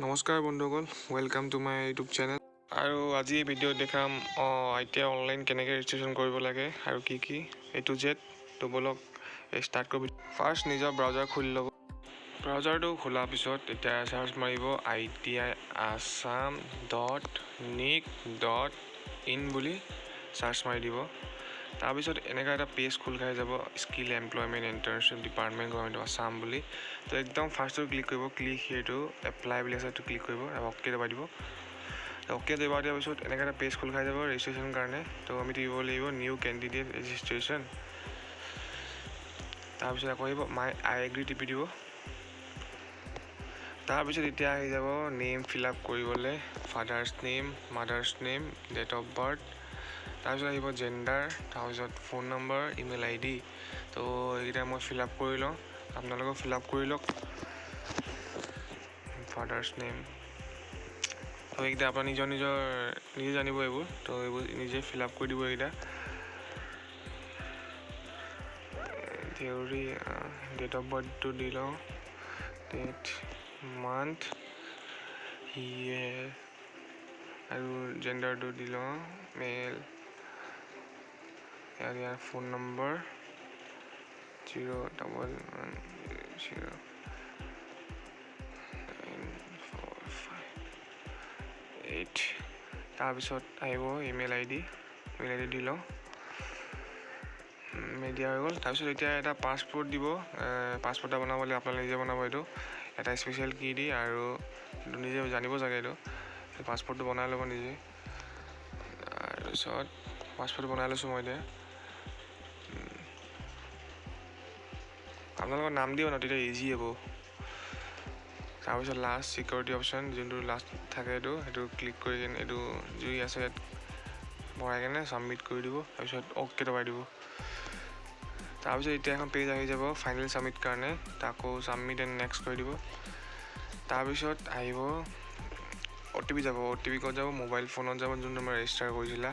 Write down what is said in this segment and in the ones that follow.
নমস্কাৰ বন্ধুসকল, welcome to my YouTube channel. আৰু আজি এই ভিডিঅ'ত দেখাম ITI অনলাইন কেনেকৈ ৰেজিষ্ট্ৰেশ্যন কৰিব লাগে আৰু কি A to Z তো বলক ষ্টাৰ্ট কৰিব। ফাৰ্ষ্ট নিজৰ ব্ৰাউজাৰ খুলি ল'ব। ব্ৰাউজাৰটো খোলাৰ পিছত এতিয়া চাৰ্চ মাৰিব ITI Assam.nic.in বুলি চাৰ্চ মাৰি দিব। তাৰপিছত এনেকুৱা এটা পেজ খোল খাই যাব, skill employment internship department government of Assam বুলি। তো একদম ফাৰ্ষ্টটো ক্লিক কৰিব, ক্লিক হিয়েৰটো এপ্লাই বুলি আছে, এইটো ক্লিক কৰিব আৰু অ'কে দবাই দিব। অ'কে দবাই দিয়াৰ পিছত এনেকুৱা এটা পেজ খোল খাই যাব ৰেজিষ্ট্ৰেশ্যনৰ কাৰণে। তো আমি দিব লাগিব নিউ কেণ্ডিডেট ৰেজিষ্ট্ৰেশ্যন। তাৰপিছত আকৌ আহিব আই এগ্ৰি টিপি দিব। তাৰপিছত এতিয়া আহি যাব নেম ফিল আপ কৰিবলৈ, father's name, mother's name, date of birth. তাৰপিছত আহিব জেণ্ডাৰ, তাৰপিছত ফোন নম্বৰ, ইমেইল ID। তো এইকেইটা মই ফিল আপ কৰি লওঁ, আপোনালোকেও ফিল আপ কৰি লওক। ফাদাৰ্ছ নেম, তো এইকেইটা আপোনাৰ নিজে জানিব এইবোৰ, তো এইবোৰ নিজে ফিল আপ কৰি দিব। এইকেইটা থিয়ৰী, ডেট অফ বাৰ্থটো দি লওঁ, ডেট, মান্থ, ইয়েৰ আৰু জেণ্ডাৰটো দি লওঁ মেল। ইয়াৰ ফোন নম্বৰ 011094588। তাৰপিছত আহিব ইমেইল ID দি লওঁ, দিয়া হৈ গ'ল। তাৰপিছত এতিয়া এটা পাছপোৰ্ট দিব। পাছপোৰ্ট এটা বনাবলৈ আপোনালোকে নিজে বনাব, এইটো এটা স্পেচিয়েল কি দি, আৰু এইটো নিজে জানিব চাগে। এইটো পাছপোৰ্টটো বনাই ল'ব নিজে। তাৰপিছত পাছপোৰ্ট বনাই লৈছোঁ মই এতিয়া। আপোনালোকৰ নাম দিব ন, তেতিয়া ইজি হ'ব। তাৰপিছত লাষ্ট ছিকিউৰিটি অপশ্যন যোনটো লাষ্ট থাকে, সেইটো ক্লিক কৰি কিনে এইটো যি আছে ইয়াত ভৰাই কিনে ছাবমিট কৰি দিব। তাৰপিছত অ'কে দবাই দিব। তাৰপিছত এতিয়া এখন পেজ আহি যাব ফাইনেল ছাবমিট কাৰণে, তাকো ছাবমিট এণ্ড নেক্সট কৰি দিব। তাৰপিছত আহিব OTP যাব, OTP ক'ত যাব, মোবাইল ফোনত যাব যোনটো মই ৰেজিষ্টাৰ কৰিছিলা,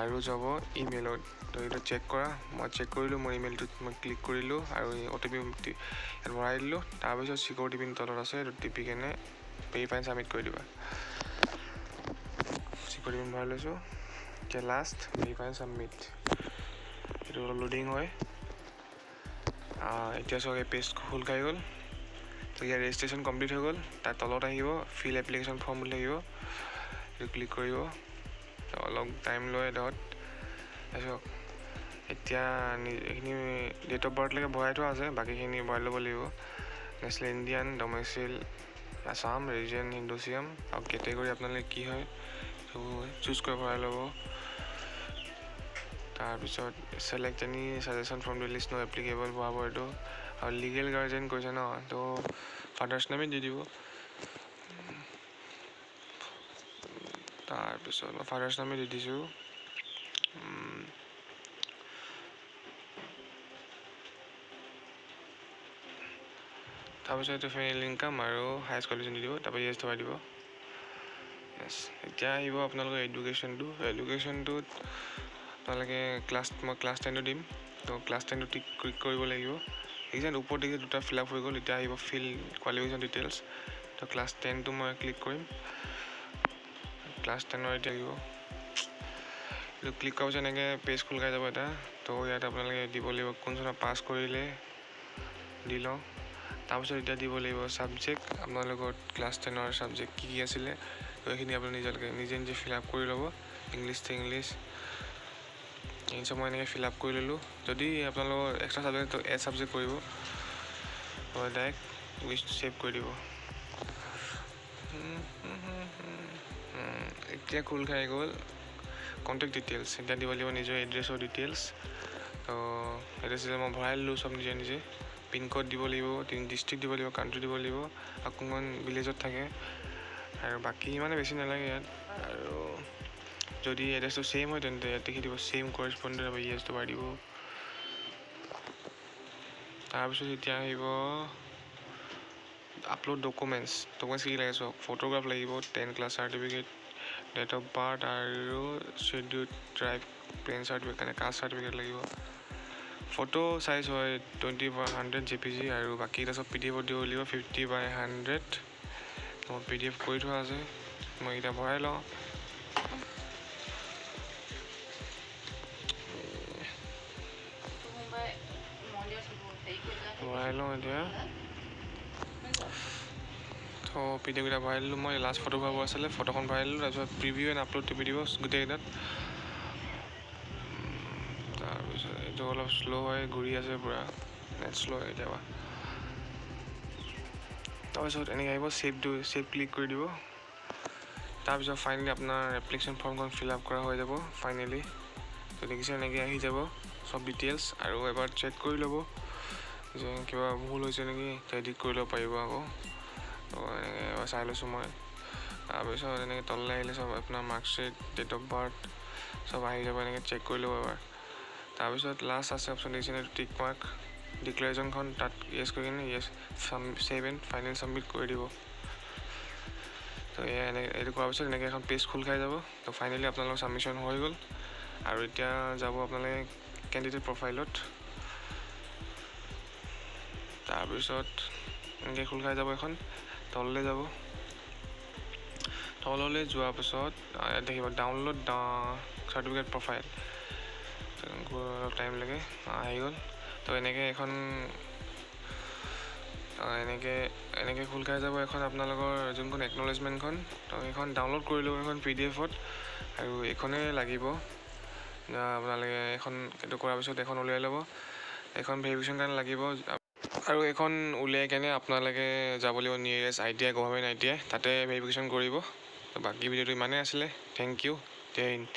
আৰু যাব ইমেইলত। তো এইটো চেক কৰা, মই চেক কৰিলোঁ, মোৰ ইমেইলটোত মই ক্লিক কৰিলোঁ আৰু OTP ইয়াত ভৰাই দিলোঁ। তাৰপিছত ছিকিউৰিটি পিন তলত আছে, এইটো টিপি কেনে ভেৰিফাই ছাবমিট কৰি দিবা। ছিকিউৰিটি পিন ভৰাই লৈছোঁ। এতিয়া লাষ্ট ভেৰিফাই ছাবমিট, এইটো লোডিং হয়। এতিয়া চাওক এই পেজ খোল খাই গ'ল। তো ইয়াৰ ৰেজিষ্ট্ৰেশ্যন কমপ্লিট হৈ গ'ল। তাৰ তলত আহিব ফিল এপ্লিকেশ্যন ফৰ্ম বুলি আহিব, এইটো ক্লিক কৰিব। অলপ টাইম লয় ধৰক। তাৰপিছত এতিয়া এইখিনি ডেট অফ বাৰ্থলৈকে ভৰাই থোৱা আছে, বাকীখিনি ভৰাই ল'ব লাগিব। নেশ্যনেল ইণ্ডিয়ান, ডমেচিল আছাম, ৰিজন হিন্দুচিয়াম, আৰু কেটেগৰী আপোনালোকে কি হয় সেইটো চুজ কৰি ভৰাই ল'ব। তাৰপিছত select any suggestion from the least not applicable ভৰাব এইটো। আৰু লিগেল গাৰ্জেন কৈছে ন, তো ফাদাৰ্ছ নেমেই দি দিব। তাৰপিছত মই ফাদাৰ্ছ নেমেই দি দিছোঁ। তাৰপিছত এইটো ফেমিলি ইনকাম আৰু হায়েষ্ট কোৱালিফিকেশ্যন দি দিব। তাৰপৰা ইয়েছ দবাই দিব। এতিয়া আহিব আপোনালোকৰ এডুকেশ্যনটোত আপোনালোকে মই ক্লাছ 10টো দিম। তো ক্লাছ 10টো ক্লিক কৰিব লাগিব। এইকেইজন ওপৰত দেখিছে দুটা ফিল আপ হৈ গ'ল। এতিয়া আহিব ফিল কোৱালিফিকেশ্যন ডিটেইলছ। তো ক্লাছ 10টো মই ক্লিক কৰিম। ক্লাছ 10ৰ এতিয়া আহিব, এইটো ক্লিক কৰাৰ পিছত এনেকৈ পেজ খোল খাই যাব এটা। তো ইয়াত আপোনালোকে দিব লাগিব কোন চনত পাছ কৰিলে, দি লওঁ। তাৰপিছত এতিয়া দিব লাগিব ছাবজেক্ট, আপোনালোকৰ ক্লাছ 10ৰ ছাবজেক্ট কি আছিলে। তো এইখিনি আপুনি নিজে ফিল আপ কৰি ল'ব। ইংলিছ চব মই এনেকৈ ফিল আপ কৰি ল'লোঁ। যদি আপোনালোকৰ এক্সট্ৰা ছাবজেক্ট এড ছাবজেক্ট কৰিব, হয় ডাইৰেক্ট উইচটো ছেভ কৰি দিব। এতিয়া খোল খাই গ'ল কণ্টেক্ট ডিটেইলছ। এতিয়া দিব লাগিব নিজৰ এড্ৰেছৰ ডিটেইলছ। তো এড্ৰেছ মই ভৰাই ল'লোঁ চব নিজে। পিনক'ড দিব লাগিব, ডিষ্ট্ৰিক্ট দিব লাগিব, কাণ্ট্ৰি দিব লাগিব, আৰু কোনখন ভিলেজত থাকে, আৰু বাকী ইমানে বেছি নালাগে ইয়াত। আৰু যদি এড্ৰেছটো ছেইম হয় তেন্তে ইয়াত দেখি দিব ছেইম কৰিছপণ্ডেণ্ট হ'ব, ইয়েছ দবাই দিব। তাৰপিছত এতিয়া আহিব আপলোড ডকুমেণ্টছ কি লাগে চাওক। ফটোগ্ৰাফ লাগিব, 10 class certificate, date of birth আৰু শ্বেডিউল ট্ৰাইব পেন চাৰ্টিফিকেট কাৰণে কাষ্ট চাৰ্টিফিকেট লাগিব। ফটো চাইজ হয় 20/100 JPG, আৰু বাকীকেইটা চব PDF দিব লাগিব 50/100 মোৰ PDF কৰি থোৱা আছে, মই এতিয়া ভৰাই লওঁ। ভৰাই লওঁ এতিয়া। তো PDF কেইটা ভৰাই দিলোঁ মই। লাষ্ট ফটো ভৰাব আছিলে, ফটোখন ভৰাই দিলোঁ। তাৰপিছত প্ৰিভিউ এণ্ড আপলোড টিপি দিব গোটেইকেইটাত। তাৰপিছত এইটো অলপ শ্ল' হয়, ঘূৰি আছে পূৰা, নেট শ্ল' হয় কেতিয়াবা। তাৰপিছত এনেকৈ আহিব, ছেভ ক্লিক কৰি দিব। তাৰপিছত ফাইনেলি আপোনাৰ এপ্লিকেশ্যন ফৰ্মখন ফিল আপ কৰা হৈ যাব ফাইনেলি। তো দেখিছে এনেকৈ আহি যাব চব ডিটেইলছ। আৰু এবাৰ চেক কৰি ল'ব যে কিবা ভুল হৈছে নেকি, এডিট কৰি ল'ব পাৰিব আকৌ। তো এনেকৈ এবাৰ চাই লৈছোঁ মই। তাৰপিছত এনেকৈ তললৈ আহিলে চব আপোনাৰ মাৰ্কশ্বিট, ডেট অফ বাৰ্থ চব আহি যাব, এনেকৈ চেক কৰি ল'ব এবাৰ। তাৰপিছত লাষ্ট আছে অপশ্যন দেখিছে এইটো টিক মাৰ্ক ডিক্লেৰেশ্যনখন, তাত য়েছ কৰি কিনে ছেভ এণ্ড ফাইনেল ছাবমিট কৰি দিব। তো এইটো কৰাৰ পিছত এনেকৈ এখন পেজ খোল খাই যাব। তো ফাইনেলি আপোনালোকৰ ছাবমিশ্যন হৈ গ'ল। আৰু এতিয়া যাব আপোনালোকে কেণ্ডিডেট প্ৰফাইলত। তাৰপিছত এনেকৈ খোল খাই যাব এখন, তললৈ যাব। তললৈ যোৱাৰ পিছত ইয়াত দেখিব ডাউনলোড চাৰ্টিফিকেট প্ৰফাইল। অলপ টাইম লাগে, আহি গ'ল। তো এনেকৈ এখন এনেকৈ খোল খাই যাব এখন আপোনালোকৰ যোনখন একনলেজমেণ্টখন। তো সেইখন ডাউনলোড কৰি ল'ব এখন PDF-ত। আৰু এইখনেই লাগিব আপোনালোকে। এইটো কৰাৰ পিছত এখন উলিয়াই ল'ব, এখন ভেৰিফিকেশ্যন কাৰণে লাগিব। আৰু এইখন উলিয়াই কেনে আপোনালোকে যাব লাগিব নিয়েৰেষ্ট ITI গভৰ্ণমেণ্ট ITI, তাতে ভেৰিফিকেশ্যন কৰিব। তো বাকী ভিডিঅ'টো ইমানেই আছিলে। থেংক ইউ, জয় হিন্দ।